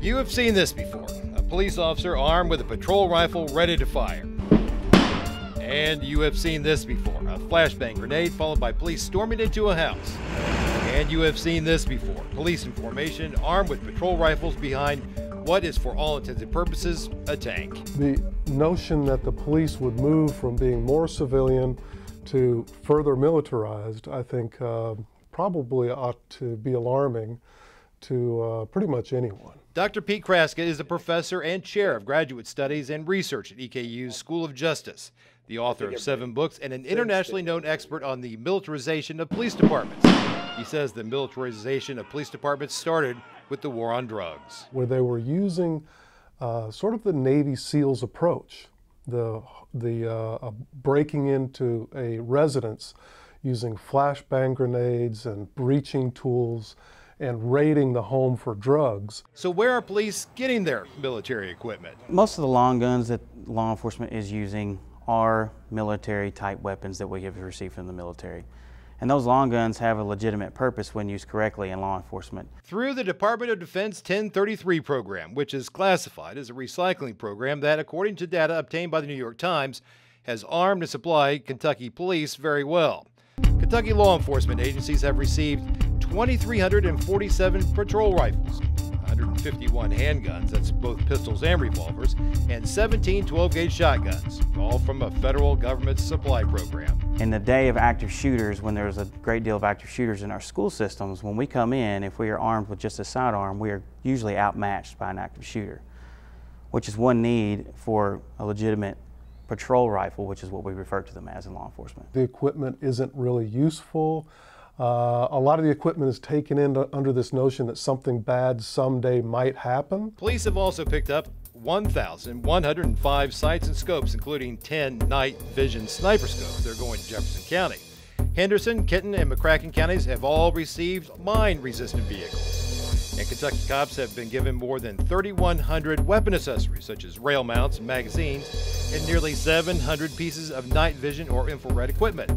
You have seen this before. A police officer armed with a patrol rifle ready to fire. And you have seen this before. A flashbang grenade followed by police storming into a house. And you have seen this before. Police in formation armed with patrol rifles behind what is, for all intents and purposes, a tank. The notion that the police would move from being more civilian to further militarized, I think, probably ought to be alarming to pretty much anyone. Dr. Pete Kraska is a professor and chair of graduate studies and research at EKU's School of Justice, the author of 7 books, and an internationally known expert on the militarization of police departments. He says the militarization of police departments started with the war on drugs, where they were using sort of the Navy SEALs approach, the breaking into a residence using flashbang grenades and breaching tools and raiding the home for drugs. So where are police getting their military equipment? Most of the long guns that law enforcement is using are military type weapons that we have received from the military. And those long guns have a legitimate purpose when used correctly in law enforcement. Through the Department of Defense 1033 program, which is classified as a recycling program that, according to data obtained by the New York Times, has armed and supplied Kentucky police very well. Kentucky law enforcement agencies have received 2,347 patrol rifles, 151 handguns, that's both pistols and revolvers, and 17 12-gauge shotguns, all from a federal government supply program. In the day of active shooters, when there's a great deal of active shooters in our school systems, when we come in, if we are armed with just a sidearm, we are usually outmatched by an active shooter, which is one need for a legitimate patrol rifle, which is what we refer to them as in law enforcement. The equipment isn't really useful. A lot of the equipment is taken in under this notion that something bad someday might happen. Police have also picked up 1,105 sights and scopes, including 10 night vision sniper scopes. They're going to Jefferson County. Henderson, Kenton, and McCracken counties have all received mine-resistant vehicles. And Kentucky cops have been given more than 3,100 weapon accessories, such as rail mounts and magazines, and nearly 700 pieces of night vision or infrared equipment.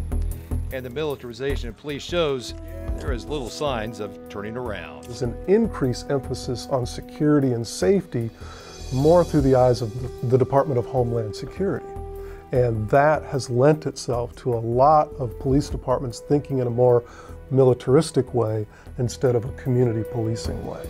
And the militarization of police shows there is little signs of turning around. There's an increased emphasis on security and safety, more through the eyes of the Department of Homeland Security. And that has lent itself to a lot of police departments thinking in a more militaristic way instead of a community policing way.